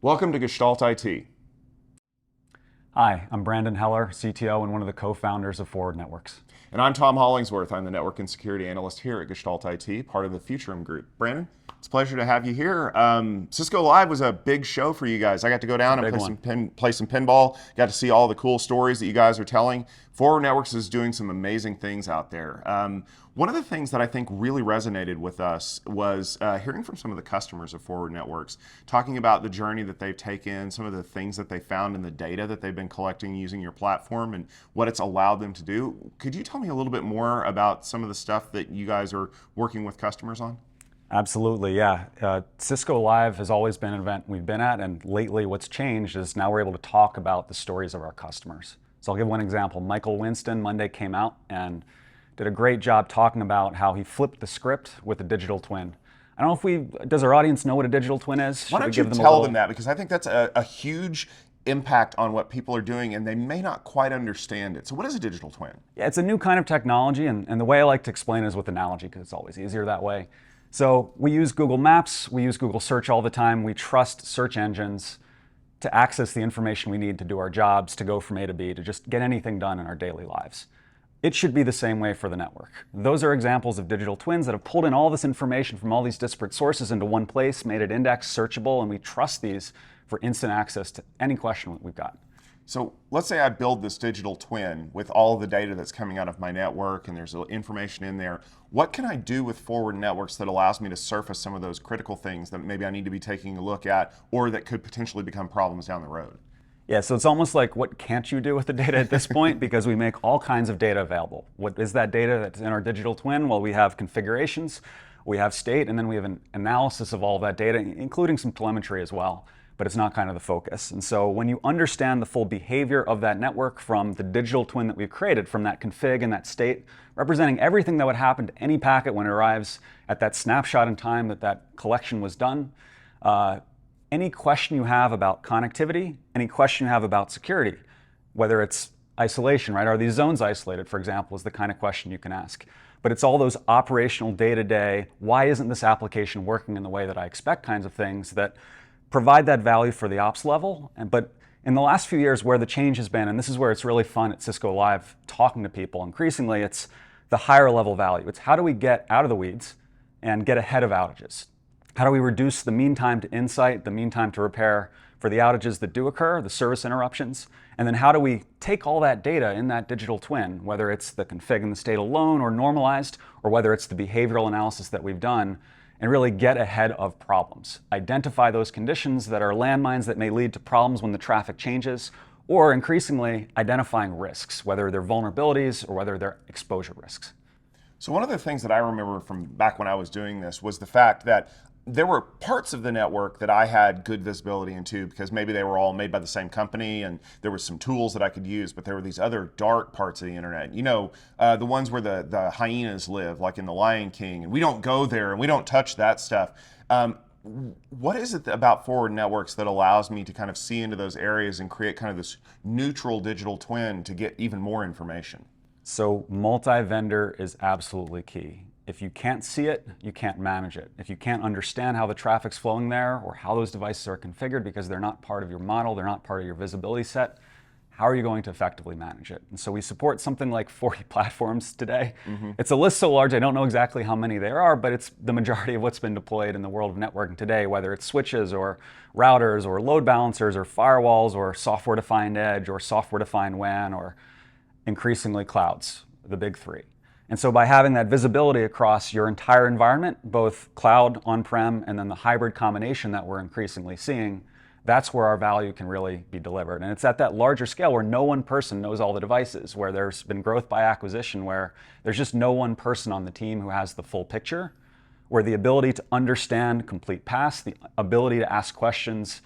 Welcome to Gestalt IT. Hi, I'm Brandon Heller, CTO and one of the co-founders of Forward Networks. And I'm Tom Hollingsworth. I'm the Network and Security Analyst here at Gestalt IT, part of the Futurum Group. Brandon, it's a pleasure to have you here. Cisco Live was a big show for you guys. I got to go down and play some pinball, got to see all the cool stories that you guys are telling. Forward Networks is doing some amazing things out there. One of the things that I think really resonated with us was hearing from some of the customers of Forward Networks, talking about the journey that they've taken, some of the things that they found in the data that they've been collecting using your platform and what it's allowed them to do. Could you tell me a little bit more about some of the stuff that you guys are working with customers on? Absolutely, yeah. Cisco Live has always been an event we've been at, and lately what's changed is now we're able to talk about the stories of our customers. So I'll give one example. Michael Winston Monday came out and did a great job talking about how he flipped the script with a digital twin. I don't know does our audience know what a digital twin is? Why don't you tell them that? Because I think that's a huge impact on what people are doing and they may not quite understand it. So what is a digital twin? Yeah, it's a new kind of technology, and the way I like to explain it is with analogy because it's always easier that way. So we use Google Maps, we use Google Search all the time. We trust search engines to access the information we need to do our jobs, to go from A to B, to just get anything done in our daily lives. It should be the same way for the network. Those are examples of digital twins that have pulled in all this information from all these disparate sources into one place, made it index searchable, and we trust these for instant access to any question that we've got. So let's say I build this digital twin with all of the data that's coming out of my network and there's information in there. What can I do with Forward Networks that allows me to surface some of those critical things that maybe I need to be taking a look at or that could potentially become problems down the road? Yeah, so it's almost like what can't you do with the data at this point because we make all kinds of data available. What is that data that's in our digital twin? Well, we have configurations, we have state, and then we have an analysis of all of that data, including some telemetry as well. But it's not kind of the focus. And so when you understand the full behavior of that network from the digital twin that we've created, from that config and that state, representing everything that would happen to any packet when it arrives at that snapshot in time that that collection was done, any question you have about connectivity, any question you have about security, whether it's isolation, right? Are these zones isolated, for example, is the kind of question you can ask. But it's all those operational day-to-day, why isn't this application working in the way that I expect kinds of things that provide that value for the ops level. But in the last few years where the change has been, and this is where it's really fun at Cisco Live talking to people, increasingly it's the higher level value. It's how do we get out of the weeds and get ahead of outages? How do we reduce the mean time to insight, the mean time to repair for the outages that do occur, the service interruptions? And then how do we take all that data in that digital twin, whether it's the config and the state alone or normalized, or whether it's the behavioral analysis that we've done, and really get ahead of problems. Identify those conditions that are landmines that may lead to problems when the traffic changes, or increasingly identifying risks, whether they're vulnerabilities or whether they're exposure risks. So one of the things that I remember from back when I was doing this was the fact that there were parts of the network that I had good visibility into because maybe they were all made by the same company and there were some tools that I could use, but there were these other dark parts of the internet. You know, the ones where the hyenas live, like in The Lion King, and we don't go there and we don't touch that stuff. What is it about Forward Networks that allows me to kind of see into those areas and create kind of this neutral digital twin to get even more information? So multi-vendor is absolutely key. If you can't see it, you can't manage it. If you can't understand how the traffic's flowing there or how those devices are configured because they're not part of your model, they're not part of your visibility set, how are you going to effectively manage it? And so we support something like 40 platforms today. Mm-hmm. It's a list so large, I don't know exactly how many there are, but it's the majority of what's been deployed in the world of networking today, whether it's switches or routers or load balancers or firewalls or software-defined edge or software-defined WAN or increasingly clouds, the big three. And so by having that visibility across your entire environment, both cloud, on-prem, and then the hybrid combination that we're increasingly seeing, that's where our value can really be delivered. And it's at that larger scale where no one person knows all the devices, where there's been growth by acquisition, where there's just no one person on the team who has the full picture, where the ability to understand complete paths, the ability to ask questions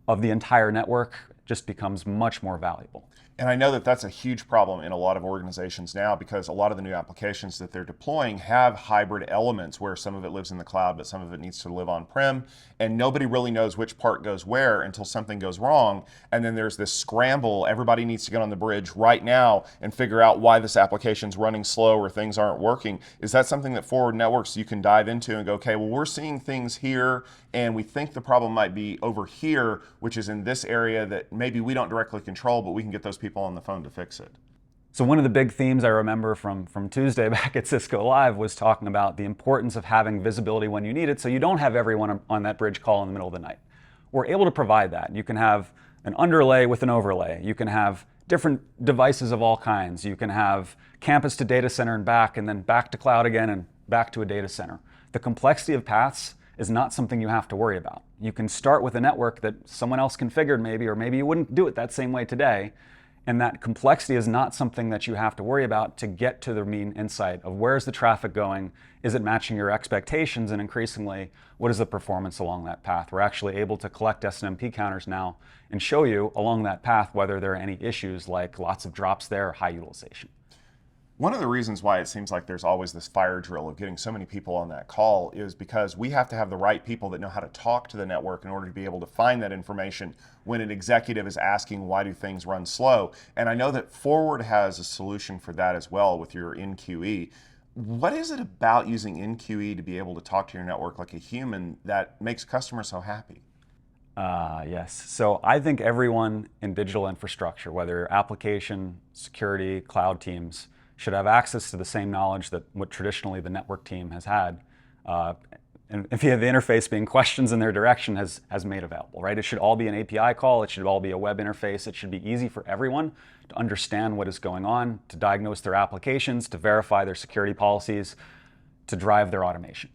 of the entire network just becomes much more valuable. And I know that that's a huge problem in a lot of organizations now, because a lot of the new applications that they're deploying have hybrid elements where some of it lives in the cloud, but some of it needs to live on-prem, and nobody really knows which part goes where until something goes wrong. And then there's this scramble. Everybody needs to get on the bridge right now and figure out why this application's running slow or things aren't working. Is that something that Forward Networks you can dive into and go, okay, well, we're seeing things here and we think the problem might be over here, which is in this area that maybe we don't directly control, but we can get those people on the phone to fix it? So one of the big themes I remember from Tuesday back at Cisco Live was talking about the importance of having visibility when you need it, so you don't have everyone on that bridge call in the middle of the night. We're able to provide that. You can have an underlay with an overlay. You can have different devices of all kinds. You can have campus to data center and back, and then back to cloud again and back to a data center. The complexity of paths is not something you have to worry about. You can start with a network that someone else configured maybe, or maybe you wouldn't do it that same way today. And that complexity is not something that you have to worry about to get to the mean insight of where's the traffic going, is it matching your expectations, and increasingly, what is the performance along that path? We're actually able to collect SNMP counters now and show you along that path whether there are any issues like lots of drops there or high utilization. One of the reasons why it seems like there's always this fire drill of getting so many people on that call is because we have to have the right people that know how to talk to the network in order to be able to find that information when an executive is asking, why do things run slow? And I know that Forward has a solution for that as well with your NQE. What is it about using NQE to be able to talk to your network like a human that makes customers so happy? Yes. So I think everyone in digital infrastructure, whether application, security, cloud teams, should have access to the same knowledge that what traditionally the network team has had. And via the interface being questions in their direction has made available, right? It should all be an API call. It should all be a web interface. It should be easy for everyone to understand what is going on, to diagnose their applications, to verify their security policies, to drive their automation.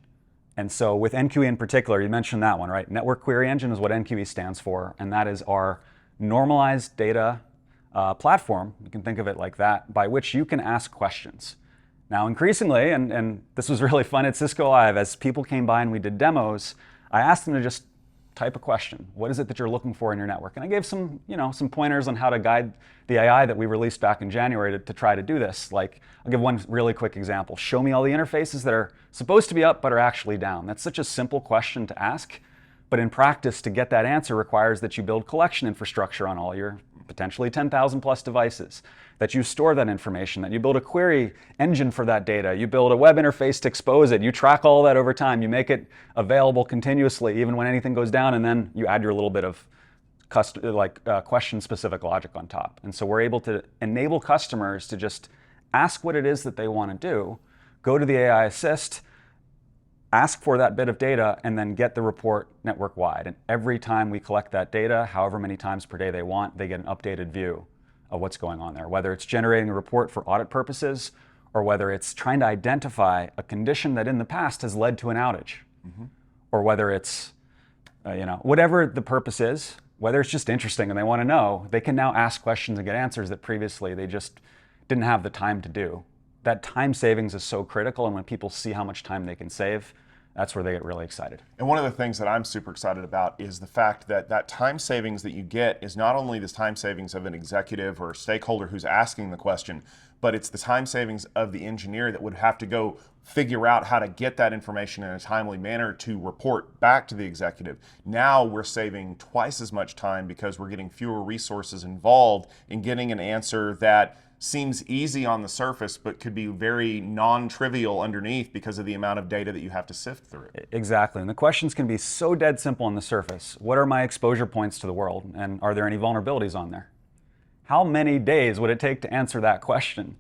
And so with NQE in particular, you mentioned that one, right? Network Query Engine is what NQE stands for, and that is our normalized data platform, you can think of it like that, by which you can ask questions. Now increasingly, and this was really fun at Cisco Live, as people came by and we did demos, I asked them to just type a question. What is it that you're looking for in your network? And I gave some pointers on how to guide the AI that we released back in January to try to do this. Like, I'll give one really quick example. Show me all the interfaces that are supposed to be up but are actually down. That's such a simple question to ask, but in practice, to get that answer requires that you build collection infrastructure on all your potentially 10,000 plus devices, that you store that information, that you build a query engine for that data, you build a web interface to expose it, you track all that over time, you make it available continuously even when anything goes down, and then you add your little bit of question-specific logic on top. And so we're able to enable customers to just ask what it is that they want to do, go to the AI Assist, ask for that bit of data, and then get the report network-wide. And every time we collect that data, however many times per day they want, they get an updated view of what's going on there, whether it's generating a report for audit purposes or whether it's trying to identify a condition that in the past has led to an outage, or whether it's, whatever the purpose is, whether it's just interesting and they want to know, they can now ask questions and get answers that previously they just didn't have the time to do. That time savings is so critical, and when people see how much time they can save, that's where they get really excited. And one of the things that I'm super excited about is the fact that that time savings that you get is not only the time savings of an executive or a stakeholder who's asking the question, but it's the time savings of the engineer that would have to go figure out how to get that information in a timely manner to report back to the executive. Now we're saving twice as much time because we're getting fewer resources involved in getting an answer that seems easy on the surface, but could be very non-trivial underneath because of the amount of data that you have to sift through. Exactly, and the questions can be so dead simple on the surface. What are my exposure points to the world, and are there any vulnerabilities on there? How many days would it take to answer that question?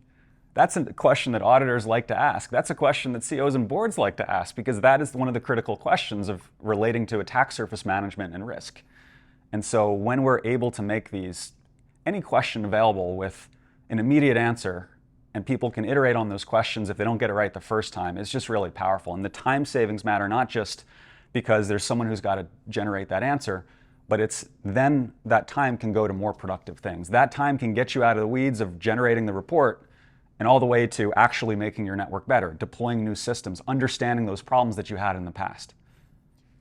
That's a question that auditors like to ask. That's a question that CEOs and boards like to ask, because that is one of the critical questions of relating to attack surface management and risk. And so when we're able to make any question available with an immediate answer, and people can iterate on those questions if they don't get it right the first time, it's just really powerful. And the time savings matter not just because there's someone who's got to generate that answer, but it's then that time can go to more productive things. That time can get you out of the weeds of generating the report and all the way to actually making your network better, deploying new systems, understanding those problems that you had in the past.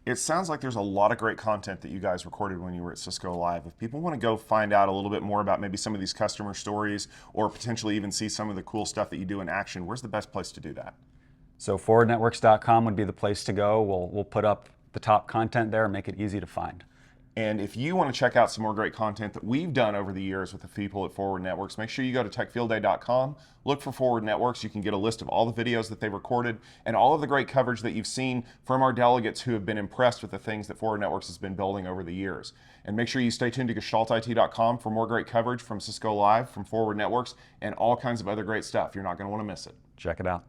It sounds like there's a lot of great content that you guys recorded when you were at Cisco Live. If people want to go find out a little bit more about maybe some of these customer stories or potentially even see some of the cool stuff that you do in action, where's the best place to do that? So forwardnetworks.com would be the place to go. We'll put up the top content there and make it easy to find. And if you want to check out some more great content that we've done over the years with the people at Forward Networks, make sure you go to techfieldday.com, look for Forward Networks. You can get a list of all the videos that they've recorded and all of the great coverage that you've seen from our delegates who have been impressed with the things that Forward Networks has been building over the years. And make sure you stay tuned to gestaltit.com for more great coverage from Cisco Live, from Forward Networks, and all kinds of other great stuff. You're not going to want to miss it. Check it out.